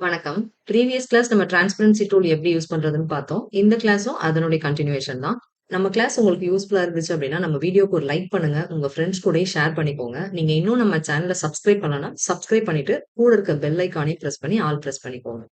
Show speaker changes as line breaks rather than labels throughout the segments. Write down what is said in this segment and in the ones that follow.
வணக்கம். Previous class நம்ம transparency tool எப்படி யூஸ் பண்றதுன்னு பார்த்தோம். இந்த கிளாஸும் அதனுடைய கன்டினியூவேஷன் தான். நம்ம கிளாஸ் உங்களுக்கு யூஸ்ஃபுல்லா இருந்துச்சு அப்படின்னா, நம்ம வீடியோக்கு ஒரு லைக் பண்ணுங்க. உங்க ஃப்ரெண்ட்ஸ் கூடயும் ஷேர் பண்ணிக்கோங்க. நீங்க இன்னும் நம்ம சேனல சப்ஸ்கிரைப் பண்ணலன்னா, சப்ஸ்கிரைப் பண்ணிட்டு கூட இருக்க பெல் ஐகானையும் பிரஸ் பண்ணி ஆல் பிரஸ் பண்ணிக்கோங்க.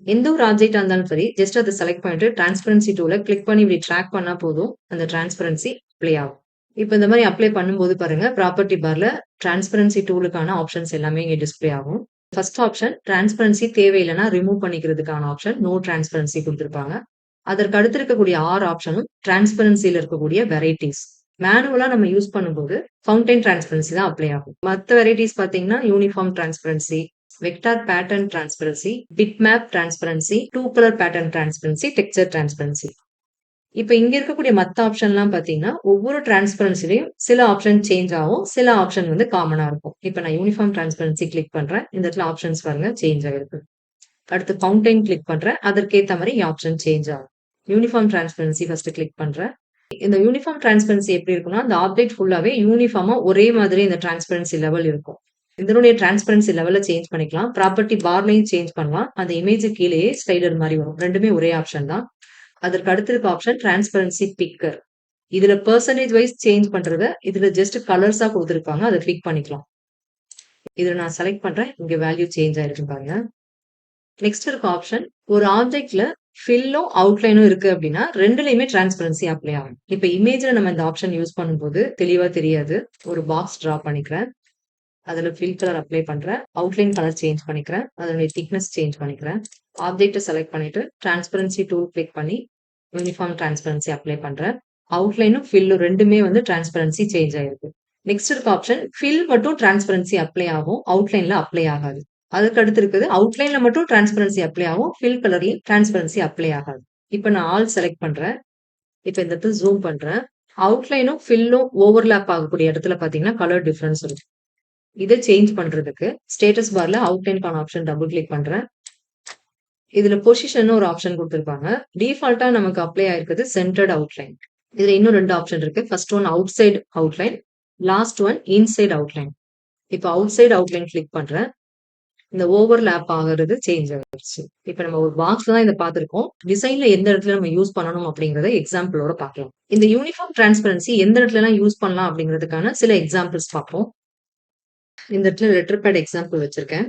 எந்த ஒரு ஆப்ஜெக்ட்டா இருந்தாலும் சரி, ஜஸ்ட் அத செலக்ட் பண்ணிட்டு டிரான்ஸ்பரன்சி டூல கிளிக் பண்ணி இப்படி ட்ராக் பண்ணா போதும். அந்த டிரான்ஸ்பரன்சி அப்ளை ஆகும். இப்ப இந்த மாரி அப்ளை பண்ணும்போது பாருங்க, ப்ராப்பர்ட்டி பார்ல டிரான்ஸ்பரன்சி டூலுக்கான ஆப்ஷன்ஸ் எல்லாமே இங்க டிஸ்ப்ளே ஆகும். ஃபர்ஸ்ட் ஆப்ஷன் டிரான்ஸ்பரன்சி தேவையில்லைன்னா ரிமூவ் பண்ணிக்கிறதுக்கான ஆப்ஷன் நோ டிரான்ஸ்பரன்சி குடுத்திருப்பாங்க. அதற்கு அடுத்து இருக்கக்கூடிய 6 ஆப்ஷனும் டிரான்ஸ்பரன்சில இருக்கக்கூடிய வெரைட்டீஸ். மேனுவலா நம்ம யூஸ் பண்ணும்போது ஃபவுண்டைன் டிரான்ஸ்பரன்சி தான் அப்ளை ஆகும். மத்த வெரைட்டீஸ் பார்த்தீங்கன்னா, uniform transparency, vector pattern transparency, bitmap transparency, two colour pattern transparency, texture transparency. இப்ப இங்க இருக்கக்கூடிய மத்த ஆப்ஷன்லாம் பார்த்தீங்கன்னா, ஒவ்வொரு டிரான்ஸ்பரன்சிலயும் சில ஆப்ஷன் சேஞ்ச் ஆகும். சில ஆப்ஷன் வந்து காமனா இருக்கும். இப்ப நான் யூனிஃபார்ம் டிரான்ஸ்பரன்சி கிளிக் பண்றேன். இந்த இடத்துல ஆப்ஷன்ஸ் பாருங்க சேஞ்ச் ஆயிருக்கு. அடுத்து ஃபவுண்டைன் கிளிக் பண்றேன். அதற்கேத்த மாரி ஆப்ஷன் சேஞ்ச் ஆகும். யூனிஃபார்ம் டிரான்ஸ்பரன்சி ஃபர்ஸ்ட் கிளிக் பண்றேன். இந்த யூனிஃபார்ம் டிரான்ஸ்பரன்சி எப்படி இருக்கும்னா, அந்த ஆப்ஜெக்ட் ஃபுல்லாவே யூனிஃபார்மா ஒரே மாதிரி இந்த டிரான்ஸ்பரன்சி லெவல் இருக்கும். இதனுடைய டிரான்ஸ்பரன்சி லெவல சேஞ்ச் பண்ணிக்கலாம். ப்ராப்பர்ட்டி பார்லயும் சேஞ்ச் பண்ணலாம். அந்த இமேஜ்க்கு கீழயே ஸ்லைடர் மாரி வரும். 2மே ஒரே ஆப்ஷன் தான். அதற்கு அடுத்து இருக்க ஆப்ஷன் டிரான்ஸ்பரன்சி பிக்கர். இதுல பெர்சன்டேஜ் வைஸ் சேஞ்ச் பண்றத இதுல ஜஸ்ட் கலர்ஸா குடுத்திருப்பாங்க. அத கிளிக் பண்ணிக்கலாம். இதுல நான் செலக்ட் பண்றேன். இங்க வேல்யூ சேஞ்ச் ஆயிருக்கு பாருங்க. நெக்ஸ்ட் இருக்க ஆப்ஷன் ஒரு ஆப்ஜெக்ட்ல ஃபில்லும், அவுட்லைனும் இருக்கு அப்படின்னா 2லயுமே டிரான்ஸ்பரன்சி அப்ளை ஆகும். இப்ப இமேஜ்ல நம்ம இந்த ஆப்ஷன் யூஸ் பண்ணும்போது தெளிவா தெரியாது. ஒரு பாக்ஸ் டிரா பண்ணிக்கிறேன். அதுல ஃபில் கலர் அப்ளை பண்றேன். அவுட்லைன் கலர் சேஞ்ச் பண்ணிக்கிறேன். அதனுடைய திக்னஸ் சேஞ்ச் பண்ணிக்கிறேன். ஆப்ஜெக்ட்ட செலக்ட் பண்ணிட்டு டிரான்ஸ்பரன்சி டூல் கிளிக் பண்ணி யூனிஃபார்ம் டிரான்ஸ்பரன்சி அப்ளை பண்றேன். அவுட்லைனும் ஃபில்லும் 2மே வந்து டிரான்ஸ்பரன்சி சேஞ்ச் ஆயிருக்கு. நெக்ஸ்ட் இருக்க ஆப்ஷன் ஃபில் மட்டும் டிரான்ஸ்பரன்சி அப்ளை ஆகும். அவுட்லைன்ல அப்ளை ஆகாது. அதுக்கு அடுத்து இருக்குது அவுட்லைன்ல மட்டும் டிரான்ஸ்பரன்சி அப்ளை ஆகும். ஃபில் கலர்லயும் டிரான்ஸ்பரன்சி அப்ளை ஆகாது. இப்ப நான் ஆல் செலக்ட் பண்றேன். இப்ப இந்த இடத்துல ஜூம் பண்றேன். அவுட்லைனும் ஃபில்லும் ஓவர்லேப் ஆகக்கூடிய இடத்துல பார்த்தீங்கன்னா, கலர் டிஃபரன்ஸ் இருக்கும். இத சேஞ்ச் பண்றதுக்கு ஸ்டேட்டஸ் பார்ல அவுட்லைன்க்கான ஆப்ஷன் டபுள் கிளிக் பண்றேன். இதுல பொசிஷன்னு ஒரு ஆப்ஷன் குடுத்திருப்பாங்க. டிஃபால்ட்டா நமக்கு அப்ளை ஆயிருக்குது சென்டர்ட் அவுட்லைன். இதுல இன்னும் 2 ஆப்ஷன் இருக்கு. First one outside outline. Last one inside outline. இப்ப அவுட் சைட் அவுட்லைன் கிளிக் பண்றேன். இந்த ஓவர்லேப் ஆகுறது சேஞ்ச் ஆயிருச்சு. இப்ப நம்ம ஒரு பாக்ஸ்ல தான் இத பார்த்திருக்கோம். டிசைன்ல எந்த இடத்துல நம்ம யூஸ் பண்ணணும் அப்படிங்கிறத எக்ஸாம்பிளோட பார்க்கலாம். இந்த யூனிஃபார்ம் டிரான்ஸ்பரன்சி எந்த இடத்துலலாம் யூஸ் பண்ணலாம் அப்படிங்கிறதுக்கான சில எக்ஸாம்பிள்ஸ் பார்ப்போம். இந்த இடத்துல லெட்டர் பேட் எக்ஸாம்பிள் வச்சிருக்கேன்.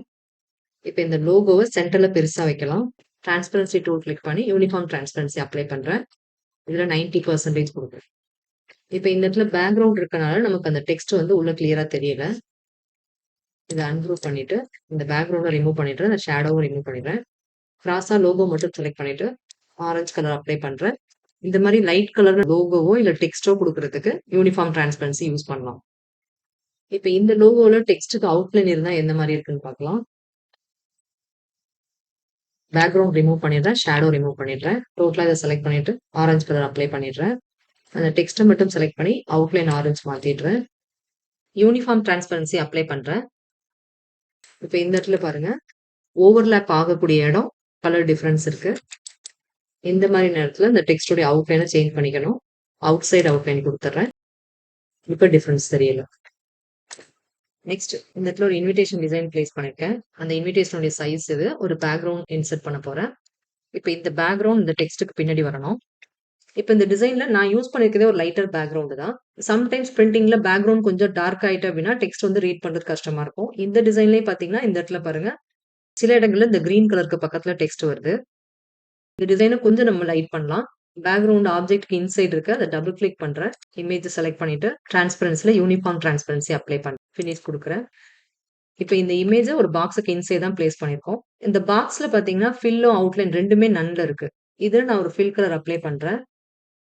இப்ப இந்த லோகோவ சென்டர்ல பெருசா வைக்கலாம். டிரான்ஸ்பரன்சி டூல் கிளிக் பண்ணி யூனிஃபார்ம் டிரான்ஸ்பரன்சி அப்ளை பண்றேன். இதுல 90% குடுக்குறேன். இப்ப இந்த இடத்துல பேக்கிரவுண்ட் இருக்கனால நமக்கு அந்த டெக்ஸ்ட் வந்து உள்ள கிளியரா தெரியல. இத அன்குரூப் பண்ணிட்டு, இந்த பேக்கிரவுண்ட ரிமூவ் பண்ணிடுறேன். இந்த ஷேடோவும் ரிமூவ் பண்ணிடுறேன். கிராஸா லோகோ மட்டும் செலக்ட் பண்ணிட்டு, ஆரஞ்ச் கலர் அப்ளை பண்றேன். இந்த மாரி லைட் கலர்ல லோகோவோ இல்ல டெக்ஸ்ட்டோ குடுக்குறதுக்கு யூனிஃபார்ம் டிரான்ஸ்பரன்சி யூஸ் பண்ணலாம். இப்ப இந்த லோகோல டெக்ஸ்ட்க்கு அவுட்லைன் இருந்தா எந்த மாரி இருக்குன்னு பார்க்கலாம். பேக்கிரவுண்ட் ரிமூவ் பண்ணிடுறேன். ஷேடோ ரிமூவ் பண்ணிடுறேன். டோட்டலா இத செலக்ட் பண்ணிட்டு, ஆரஞ்ச் கலர் அப்ளை பண்ணிடுறேன். அந்த டெக்ஸ்ட்ட மட்டும் செலக்ட் பண்ணி அவுட்லைன் ஆரஞ்ச் மாத்திடுறேன். யூனிஃபார்ம் டிரான்ஸ்பரன்சி அப்ளை பண்றேன். இப்ப இந்த இடத்துல பாருங்க, ஓவர்லேப் ஆகக்கூடிய இடம் கலர் டிஃபரன்ஸ் இருக்கு. இந்த மாரி நேரத்துல இந்த டெக்ஸ்ட்டோட அவுட்லைன சேஞ்ச் பண்ணிக்கணும். அவுட் சைட் அவுட்லைன் குடுத்துடுறேன். இப்ப டிஃபரன்ஸ் தெரியல. நெக்ஸ்ட் இந்த இடத்துல ஒரு இன்விடேஷன் டிசைன் பிளேஸ் பண்ணிருக்கேன். அந்த இன்விடேஷனுடைய சைஸ் இது. ஒரு பேக்கிரவுண்ட் இன்சர்ட் பண்ண போறேன். இப்ப இந்த பேக்கிரவுண்ட் இந்த டெக்ஸ்ட்க்கு பின்னாடி வரணும். இப்ப இந்த டிசைன்ல நான் யூஸ் பண்ணிருக்கிறதே ஒரு லைட்டர் பேக்கிரவுண்ட் தான். சம்டைம்ஸ் பிரிண்டிங்ல பேக்கிரவுண்ட் கொஞ்சம் டார்க் ஆயிட்டு அப்படின்னா டெக்ஸ்ட் வந்து ரீட் பண்றது கஷ்டமா இருக்கும். இந்த டிசைன்லயே பாத்தீங்கன்னா, இந்த இடத்துல பாருங்க, சில இடங்கள்ல இந்த கிரீன் கலருக்கு பக்கத்துல டெக்ஸ்ட் வருது. இந்த டிசைன கொஞ்சம் நம்ம லைட் பண்ணலாம். பேக்கிரவுண்ட் ஆப்ஜெக்ட்க்கு இன்சைட் இருக்கு. அத டபுள் கிளிக் பண்றேன். இமேஜ் செலக்ட் பண்ணிட்டு டிரான்ஸ்பரன்சில யூனிஃபார்ம் டிரான்ஸ்பரன்சி அப்ளை பண்றேன். ஃபினிஷ் குடுக்குறேன். இப்ப இந்த இமேஜ ஒரு பாக்ஸுக்கு இன்சைட் தான் பிளேஸ் பண்ணியிருக்கோம். இந்த பாக்ஸ்ல பாத்தீங்கன்னா, ஃபில்லும் அவுட்லைன் 2மே நன்ல இருக்கு. இதுல நான் ஒரு ஃபில் கலர் அப்ளை பண்றேன்.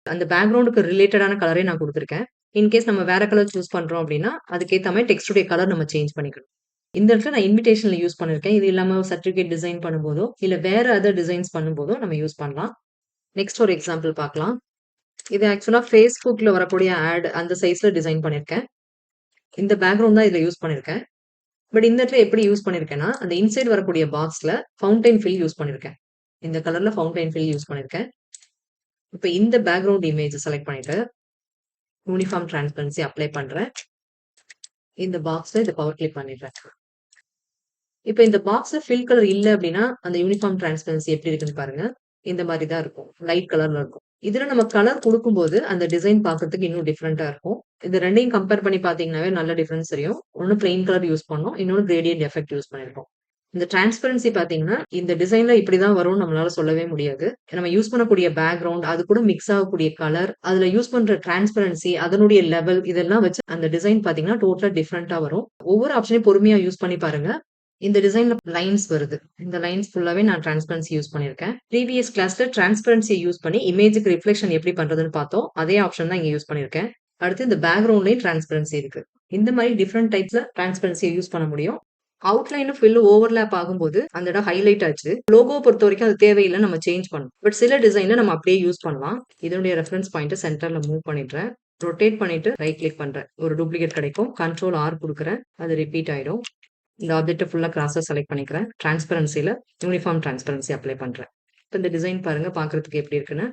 அந்த பேக்கிரவுண்டுக்கு ரிலேட்டடான கலரே நான் குடுத்துருக்கேன். இன்கேஸ் நம்ம வேற கலர் சூஸ் பண்றோம் அப்டின்னா, அதுக்கேத்த மாரி டெக்ஸ்ட்டுடைய கலர் நம்ம சேஞ்ச் பண்ணிக்கணும். இந்த இடத்துல நான் இன்விடேஷன்ல யூஸ் பண்ணியிருக்கேன். இது இல்லாம சர்டிபிகேட் டிசைன் பண்ணும்போதோ, இல்ல வேற அதர் டிசைன்ஸ் பண்ணும்போதோ நம்ம யூஸ் பண்ணலாம். நெக்ஸ்ட் ஒரு எக்ஸாம்பிள் பார்க்கலாம். இது ஆக்சுவலா Facebookல வரக்கூடிய ஆட் அந்த சைஸ்ல டிசைன் பண்ணியிருக்கேன். இந்த பேக்கிரவுண்ட் தான் இதுல யூஸ் பண்ணியிருக்கேன். பட் இந்த இடத்துல எப்படி யூஸ் பண்ணியிருக்கேன்னா, அந்த இன்சைட் வரக்கூடிய பாக்ஸ்ல ஃபவுண்டைன் ஃபில் யூஸ் பண்ணியிருக்கேன். இந்த கலர்ல ஃபவுண்டைன் ஃபில் யூஸ் பண்ணியிருக்கேன். இப்ப இந்த பேக்கிரவுண்ட் இமேஜ செலக்ட் பண்ணிட்டு, யூனிஃபார்ம் டிரான்ஸ்பரன்சி அப்ளை பண்றேன். இந்த பாக்ஸ்ல இத பவர் கிளிக் பண்ணிடுறேன். இப்ப இந்த பாக்ஸ்ல ஃபில் கலர் இல்ல அப்டின்னா, அந்த யூனிஃபார்ம் டிரான்ஸ்பரன்சி எப்படி இருக்குன்னு பாருங்க. இந்த மாரி தான் இருக்கும். லைட் கலர்ல இருக்கும். இதுல நம்ம கலர் குடுக்கும்போது, அந்த டிசைன் பார்க்கறதுக்கு இன்னும் டிஃபரெண்ட்டா இருக்கும். இது 2யும் கம்பேர் பண்ணி பார்த்தீங்கன்னாவே நல்ல டிஃபரன்ஸ் தெரியும். ஒண்ணு பிளெயின் கலர் யூஸ் பண்ணோம். இன்னொன்னு கிரேடியன்ட் எஃபெக்ட் யூஸ் பண்ணியிருக்கோம். இந்த டிரான்ஸ்பரன்சி பார்த்தீங்கன்னா, இந்த டிசைன்ல இப்படிதான் வரும்னு நம்மளால சொல்லவே முடியாது. நம்ம யூஸ் பண்ணக்கூடிய பேக்கிரவுண்ட், அது கூட மிக்ஸ் ஆகக்கூடிய கலர், அதுல யூஸ் பண்ற டிரான்ஸ்பரன்சி, அதனுடைய லெவல் இதெல்லாம் வச்சு அந்த டிசைன் பார்த்தீங்கன்னா, டோட்டலா டிஃபரெண்ட்டா வரும். ஒவ்வொரு ஆப்ஷனையும் பொறுமையா யூஸ் பண்ணி பாருங்க. இந்த டிசைன்ல லைன்ஸ் வருது. இந்த லைன்ஸ் ஃபுல்லாவே நான் டிரான்ஸ்பரன்சி யூஸ் பண்ணியிருக்கேன். ப்ரீவியஸ் கிளாஸ்ல டிரான்ஸ்பரன்சிய யூஸ் பண்ணி இமேஜ்க்கு ரிஃப்ளெக்ஷன் எப்படி பண்றதுன்னு பார்த்தோம். அதே ஆப்ஷன் தான் இங்க யூஸ் பண்ணியிருக்கேன். அடுத்து இந்த பேக்கிரவுண்ட்லயும் டிரான்ஸ்பரன்சி இருக்கு. இந்த மாரி டிஃபரெண்ட் டைப்ஸ்ல டிரான்ஸ்பரன்சிய யூஸ் பண்ண முடியும். அவுட்லைனும் ஃபில்லும் ஓவர்லேப் ஆகும்போது, அந்த இடம் ஹைலைட் ஆச்சு. லோகோவ பொறுத்தவரைக்கும் அது தேவையில்ல. நம்ம சேஞ்ச் பண்ணணும். பட் சில டிசைன்ல நம்ம அப்படியே யூஸ் பண்ணலாம். இதனுடைய ரெஃபரன்ஸ் பாயிண்ட்ட சென்டர்ல மூவ் பண்ணிடுறேன். ரொட்டேட் பண்ணிட்டு ரைட் கிளிக் பண்றேன். ஒரு டூப்ளிகேட் கிடைக்கும். கண்ட்ரோல் ஆர் குடுக்குறேன். அது ரிப்பீட் ஆயிடும். இந்த ஆப்ஜெக்ட்ட ஃபுல்லா கிராஸா செலக்ட் பண்ணிக்கிறேன். டிரான்ஸ்பரன்சில யூனிஃபார்ம் டிரான்ஸ்பரன்சி அப்ளை பண்றேன். இப்ப இந்த டிசைன் பாருங்க பார்க்கறதுக்கு எப்படி இருக்குன்னு.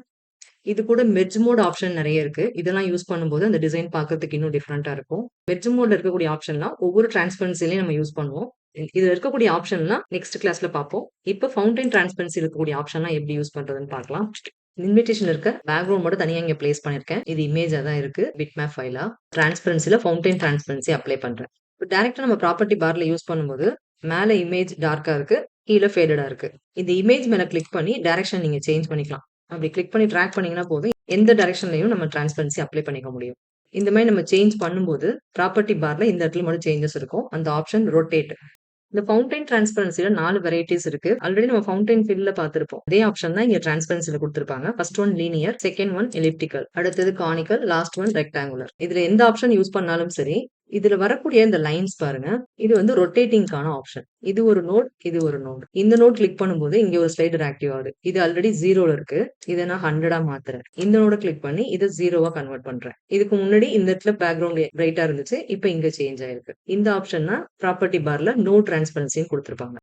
இது கூட மெர்ஜ் மோட் ஆப்ஷன் நெறைய இருக்கு. இதெல்லாம் யூஸ் பண்ணும்போது அந்த டிசைன் பார்க்கறதுக்கு இன்னும் டிஃபரெண்ட்டா இருக்கும். மெர்ஜ் மோட்ல இருக்கக்கூடிய ஆப்ஷன்லாம் ஒவ்வொரு டிரான்ஸ்பரன்சிலயும் நம்ம யூஸ் பண்ணுவோம். இதுல இருக்கக்கூடிய ஆப்ஷன்லாம் நெக்ஸ்ட் கிளாஸ்ல பார்ப்போம். இப்ப ஃபவுண்டைன் டிரான்ஸ்பரன்சில இருக்கக்கூடிய ஆப்ஷன்லாம் எப்படி யூஸ் பண்றதுன்னு பார்க்கலாம். இன்விடேஷன் இருக்க பேக்கிரவுண்ட் மட்டும் தனியா இங்க பிளேஸ் பண்ணியிருக்கேன். இது இமேஜா தான் இருக்கு. பிட்மேப் ஃபைலா. டிரான்ஸ்பரன்சில ஃபவுண்டைன் டிரான்ஸ்பரன்சி அப்ளை பண்றேன். இப்ப டைரக்ட்டா நம்ம ப்ராப்பர்ட்டி பார்ல யூஸ் பண்ணும்போது, மேல இமேஜ் டார்க்கா இருக்கு. கீழ ஃபேடடா இருக்கு. இந்த இமேஜ் மேல கிளிக் பண்ணி டைரக்ஷன் நீங்க சேஞ்ச் பண்ணிக்கலாம். அப்படி கிளிக் பண்ணி டிராக் பண்ணீங்கன்னா போதும், எந்த டைரக்ஷன்லயும் நம்ம டிரான்ஸ்பரன்சி அப்ளை பண்ணிக்க முடியும். இந்த மாரி நம்ம சேஞ்ச் பண்ணும்போது, ப்ராப்பர்ட்டி பார்ல இந்த இடத்துல மட்டும் சேஞ்சஸ் இருக்கும். அந்த ஆப்ஷன் ரொட்டேட். இந்த ஃபவுண்டைன் டிரான்ஸ்பரன்சில 4 வெரைட்டீஸ் இருக்கு. ஆல்ரெடி நம்ம ஃபவுண்டைன் ஃபில்ல பார்த்திருப்போம். அதே ஆப்ஷன் தான் இங்க டிரான்ஸ்பரன்சில குடுத்திருப்பாங்க. First one linear, second one elliptical, அடுத்தது கானிக்கல், லாஸ்ட் ஒன் ரெக்டாங்குலர். இதுல எந்த ஆப்ஷன் யூஸ் பண்ணாலும் சரி, இதுல வரக்கூடிய இந்த லைன்ஸ் பாருங்க. இது வந்து ரொட்டேட்டிங்க்கான ஆப்ஷன். இது ஒரு நோட், இது ஒரு நோட். இந்த நோட் கிளிக் பண்ணும்போது இங்க ஒரு ஸ்லைடர் ஆக்டிவ் ஆகுது. இது ஆல்ரெடி 0ல இருக்கு. இத நான் 100ஆ மாத்துறேன். இந்த நோட கிளிக் பண்ணி இத 0வா கன்வெர்ட் பண்றேன். இதுக்கு முன்னாடி இந்த இடத்துல பேக்கிரவுண்ட் பிரைட்டா இருந்துச்சு. இப்ப இங்க சேஞ்ச் ஆயிருக்கு. இந்த ஆப்ஷன்னா ப்ராப்பர்ட்டி பார்ல நோ டிரான்ஸ்பரன்சின்னு குடுத்திருப்பாங்க.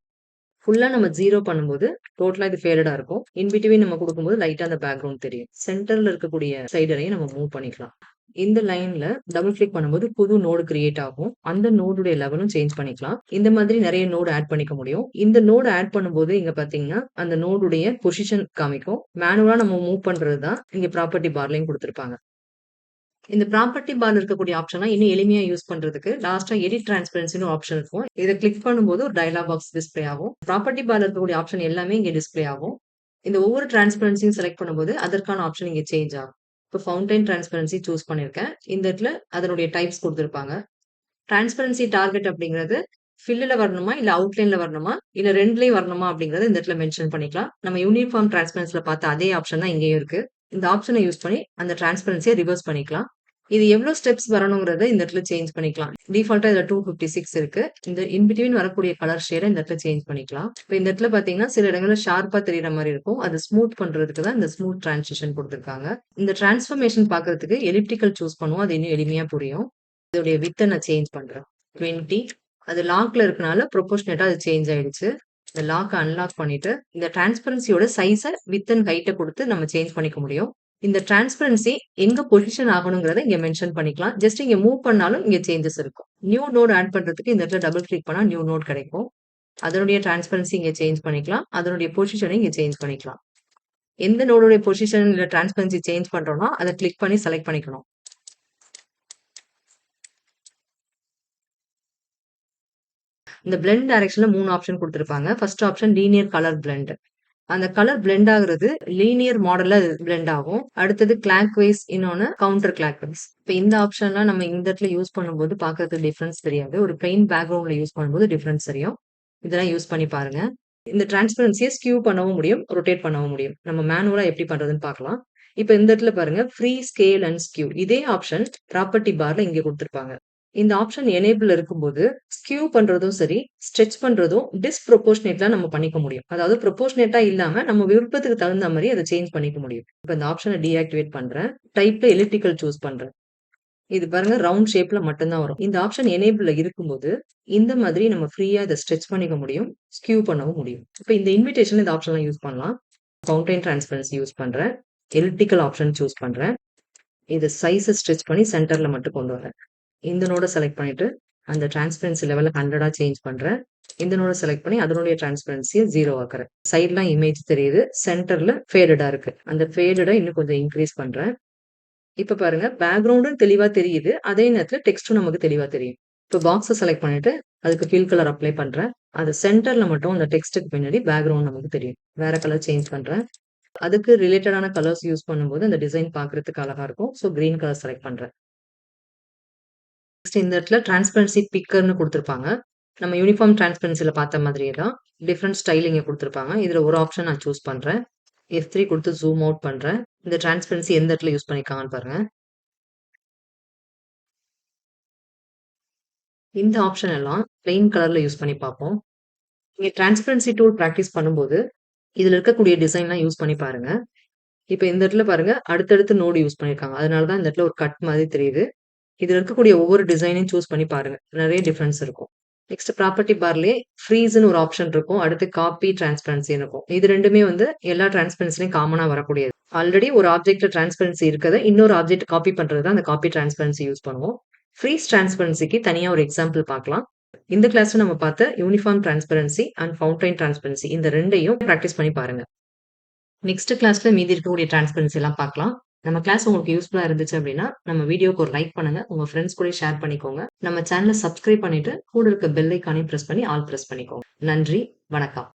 ஃபுல்லா நம்ம 0 பண்ணும்போது, டோட்டலா இது ஃபேடடா இருக்கும். இன் பிட்வீன் நம்ம குடுக்கும்போது லைட்டா அந்த பேக்கிரவுண்ட் தெரியும். சென்டர்ல இருக்கக்கூடிய ஸ்லைடரையும் நம்ம மூவ் பண்ணிக்கலாம். இந்த லைன்ல டபுள் கிளிக் பண்ணும்போது புது நோடு கிரியேட் ஆகும். அந்த நோடுடைய லெவலும் சேஞ்ச் பண்ணிக்கலாம். இந்த மாதிரி நெறைய நோடு ஆட் பண்ணிக்க முடியும். இந்த நோடு ஆட் பண்ணும்போது இங்க பார்த்தீங்கன்னா, அந்த நோடுடைய பொசிஷன் காமிக்கும். மேனுவலா நம்ம மூவ் பண்றது தான் இங்க ப்ராப்பர்ட்டி பார்லயும் குடுத்திருப்பாங்க. இந்த ப்ராப்பர்ட்டி பார்ல இருக்கக்கூடிய ஆப்ஷன்லாம் இன்னும் எளிமையா யூஸ் பண்றதுக்கு லாஸ்ட்டா எடிட் டிரான்ஸ்பரன்சின்னு ஒரு ஆப்ஷன் இருக்கும். இத கிளிக் பண்ணும்போது ஒரு டயலாக் பாக்ஸ் டிஸ்ப்ளே ஆகும். ப்ராப்பர்ட்டி பார்ல இருக்கக்கூடிய ஆப்ஷன் எல்லாமே இங்க டிஸ்ப்ளே ஆகும். இந்த ஒவ்வொரு டிரான்ஸ்பரன்சியும் செலக்ட் பண்ணும்போது அதற்கான ஆப்ஷன் இங்க சேஞ்ச் ஆகும். இப்ப ஃபவுண்டைன் டிரான்ஸ்பரன்சி சூஸ் பண்ணியிருக்கேன். இந்த இடத்துல அதனுடைய டைப்ஸ் குடுத்திருப்பாங்க. டிரான்ஸ்பரன்சி டார்கெட் அப்படிங்கிறது ஃபில்லுல வரணுமா? இல்ல அவுட்லைன்ல வரணுமா? இல்ல 2லயும் வரணுமா? அப்படிங்கிறத இந்த இடத்துல மென்ஷன் பண்ணிக்கலாம். நம்ம யூனிஃபார்ம் டிரான்ஸ்பரன்சில பார்த்த அதே ஆப்ஷன் தான் இங்கேயும் இருக்கு. இந்த ஆப்ஷன யூஸ் பண்ணி அந்த டிரான்ஸ்பரன்சிய ரிவர்ஸ் பண்ணிக்கலாம். இது எவ்ளோ ஸ்டெப்ஸ் வரணுங்கிறத இந்த இடத்துல சேஞ்ச் பண்ணிக்கலாம். டிஃபால்ட்டா இதுல 256 இருக்கு. இந்த இன் பிட்வீன் வரக்கூடிய கலர் ஷேட இந்த இடத்துல சேஞ்ச் பண்ணிக்கலாம். இப்ப இந்த இடத்துல பார்த்தீங்கன்னா, சில இடங்கள்ல ஷார்ப்பா தெரியிற மாரி இருக்கும். அது ஸ்மூத் பண்றதுக்கு தான் இந்த ஸ்மூத் டிரான்சிஷன் குடுத்திருக்காங்க. இந்த டிரான்ஸ்ஃபர்மேஷன் பார்க்கறதுக்கு எலிப்டிக்கல் சூஸ் பண்ணுவோம். அது இன்னும் எளிமையா புரியும். இதோடைய விட்த்த நான் சேஞ்ச் பண்றேன். 20 அது லாக்ல இருக்கனால ப்ரொபோர்ஷனேட்டா அது சேஞ்ச் ஆயிடுச்சு. இந்த லாக்க அன்லாக் பண்ணிட்டு, இந்த டிரான்ஸ்பரன்சியோட சைஸ, விட்த் அண்ட் ஹைட்ட குடுத்து நம்ம சேஞ்ச் பண்ணிக்க முடியும். இந்த டிரான்ஸ்பரன்சி எங்க பொசிஷன் ஆகணுங்கிறத இங்க மென்ஷன் பண்ணிக்கலாம். ஜஸ்ட் இங்க மூவ் பண்ணாலும் இங்க சேஞ்சஸ் இருக்கும். நியூ நோட் ஆட் பண்றதுக்கு இந்த இடத்துல டபுள் கிளிக் பண்ணா நியூ நோட் கிடைக்கும். அதனுடைய டிரான்ஸ்பரன்சி இங்க சேஞ்ச் பண்ணிக்கலாம். அதனுடைய பொசிஷன இங்க சேஞ்ச் பண்ணிக்கலாம். எந்த நோடுடைய பொசிஷன் இல்ல டிரான்ஸ்பரன்சி சேஞ்ச் பண்றோம்னா, அத கிளிக் பண்ணி செலக்ட் பண்ணிக்கணும். இந்த பிளெண்ட் டைரக்ஷன்ல 3 ஆப்ஷன் குடுத்திருப்பாங்க. First option linear colour blend. அந்த கலர் பிளெண்ட் ஆகுறது லீனியர் மாடல்ல பிளெண்ட் ஆகும். அடுத்தது கிளாக் வைஸ் இன்னொன்னு கவுண்டர் கிளாக் வைஸ். இப்ப இந்த ஆப்ஷன்லாம் நம்ம இந்த இடத்துல யூஸ் பண்ணும்போது பார்க்கறதுக்கு டிஃபரன்ஸ் தெரியாது. ஒரு பிளெயின் பேக்கிரவுண்ட்ல யூஸ் பண்ணும்போது டிஃபரன்ஸ் தெரியும். இதெல்லாம் யூஸ் பண்ணி பாருங்க. இந்த டிரான்ஸ்பரன்சிய ஸ்கியூ பண்ணவும் முடியும், ரொட்டேட் பண்ணவும் முடியும். நம்ம மேனுவலா எப்படி பண்றதுன்னு பார்க்கலாம். இப்ப இந்த இடத்துல பாருங்க ஃப்ரீ ஸ்கேல் அண்ட் ஸ்கியூ. இதே ஆப்ஷன் ப்ராப்பர்ட்டி பார்ல இங்க குடுத்திருப்பாங்க. இந்த ஆப்ஷன் எனேபிள்ல இருக்கும்போது, ஸ்கியூ பண்றதும் சரி, ஸ்ட்ரெச் பண்றதும் டிஸ்ப்ரொபோர்ஷனேட்டா நம்ம பண்ணிக்க முடியும். அதாவது ப்ரொபோர்ஷனேட்டா இல்லாம நம்ம விருப்பத்துக்கு தகுந்த மாரி அத சேஞ்ச் பண்ணிக்க முடியும். இப்ப இந்த ஆப்ஷன டீஆக்டிவேட் பண்றேன். டைப்ல எலிப்டிக்கல் சூஸ் பண்றேன். இது பாருங்க ரவுண்ட் ஷேப்ல மட்டும் தான் வரும். இந்த ஆப்ஷன் எனேபிள்ல இருக்கும்போது, இந்த மாதிரி நம்ம ஃப்ரீயா இத ஸ்ட்ரெச் பண்ணிக்க முடியும். ஸ்கியூ பண்ணவும் முடியும். இப்ப இந்த இன்விடேஷன்ல இந்த ஆப்ஷன்லாம் யூஸ் பண்ணலாம். ஃபவுண்டைன் டிரான்ஸ்பரன்சி யூஸ் பண்றேன். எலிப்டிக்கல் ஆப்ஷன் சூஸ் பண்றேன். இத சைஸ ஸ்ட்ரெச் பண்ணி சென்டர்ல மட்டும் கொண்டு வரேன். இந்த நோட செலக்ட் பண்ணிட்டு, அந்த டிரான்ஸ்பரன்சி லெவல 100ஆ சேஞ்ச் பண்றேன். இந்த நோட செலக்ட் பண்ணி அதனுடைய டிரான்ஸ்பரன்சியை 0 ஆக்குறேன். சைட்லாம் இமேஜ் தெரியுது. சென்டர்ல ஃபேடடா இருக்கு. அந்த ஃபேடட இன்னும் கொஞ்சம் இன்கிரீஸ் பண்றேன். இப்ப பாருங்க பேக்கிரவுண்டும் தெளிவா தெரியுது. அதே நேரத்துல டெக்ஸ்டும் நமக்கு தெளிவா தெரியும். இப்ப பாக்ஸ செலக்ட் பண்ணிட்டு அதுக்கு ஃபில் கலர் அப்ளை பண்றேன். அது சென்டர்ல மட்டும் அந்த டெக்ஸ்ட்டுக்கு பின்னாடி பேக்கிரவுண்ட் நமக்கு தெரியும். வேற கலர் சேஞ்ச் பண்றேன். அதுக்கு ரிலேட்டடான கலர்ஸ் யூஸ் பண்ணும்போது அந்த டிசைன் பார்க்கறதுக்கு அழகா இருக்கும். ஸோ கிரீன் கலர் செலக்ட் பண்றேன். நெக்ஸ்ட் இந்த இடத்துல டிரான்ஸ்பரன்சி பிக்கர்ன்னு குடுத்துருப்பாங்க. நம்ம யூனிஃபார்ம் டிரான்ஸ்பரன்சில பார்த்த மாதிரியே தான் டிஃபரண்ட் ஸ்டைல் இங்க குடுத்துருப்பாங்க. இதுல ஒரு ஆப்ஷன் நான் சூஸ் பண்றேன். F3 குடுத்து ஜூம் அவுட் பண்றேன். இந்த டிரான்ஸ்பரன்சி எந்த இடத்துல யூஸ் பண்ணியிருக்காங்கன்னு பாருங்க. இந்த ஆப்ஷன் எல்லாம் பிளெயின் கலர்ல யூஸ் பண்ணி பார்ப்போம். நீங்க டிரான்ஸ்பரன்சி டூல் பிராக்டிஸ் பண்ணும்போது, இதுல இருக்கக்கூடிய டிசைன்லாம் யூஸ் பண்ணி பாருங்க. இப்ப இந்த இடத்துல பாருங்க, அடுத்தடுத்து நோடு யூஸ் பண்ணியிருக்காங்க. அதனால தான் இந்த இடத்துல ஒரு கட் மாதிரி தெரியுது. இதுல இருக்கக்கூடிய ஒவ்வொரு டிசைனையும் சூஸ் பண்ணி பாருங்க. நெறைய டிஃபரன்ஸ் இருக்கும். நெக்ஸ்ட் ப்ராப்பர்ட்டி பார்லயே ஃப்ரீஸ்ன்னு ஒரு ஆப்ஷன் இருக்கும். அடுத்து காப்பி டிரான்ஸ்பரன்சின்னு இருக்கும். இது 2மே வந்து எல்லா டிரான்ஸ்பரன்சிலயும் காமனா வரக்கூடியது. ஆல்ரெடி ஒரு ஆப்ஜெக்ட்ல டிரான்ஸ்பரன்சி இருக்கத இன்னொரு ஆப்ஜெக்ட் காப்பி பண்றது தான் அந்த காப்பி டிரான்ஸ்பரன்சி யூஸ் பண்ணுவோம். ஃப்ரீஸ் டிரான்ஸ்பரன்சிக்கு தனியா ஒரு எக்ஸாம்பிள் பார்க்கலாம். இந்த கிளாஸ்ல நம்ம பார்த்த uniform transparency and fountain transparency இந்த 2யும் பிராக்டிஸ் பண்ணி பாருங்க. நெக்ஸ்ட் கிளாஸ்ல மீதி இருக்கக்கூடிய டிரான்ஸ்பரன்சி எல்லாம் பார்க்கலாம். நம்ம கிளாஸ் உங்களுக்கு யூஸ்ஃபுல்லா இருந்துச்சு அப்படின்னா, நம்ம வீடியோக்கு ஒரு லைக் பண்ணுங்க. உங்க ஃப்ரெண்ட்ஸ் கூட ஷேர் பண்ணிக்கோங்க. நம்ம சேனல சப்ஸ்கிரைப் பண்ணிட்டு, கூட இருக்க பெல் ஐகானையும் பிரஸ் பண்ணி ஆல் பிரஸ் பண்ணிக்கோங்க. நன்றி. வணக்கம்.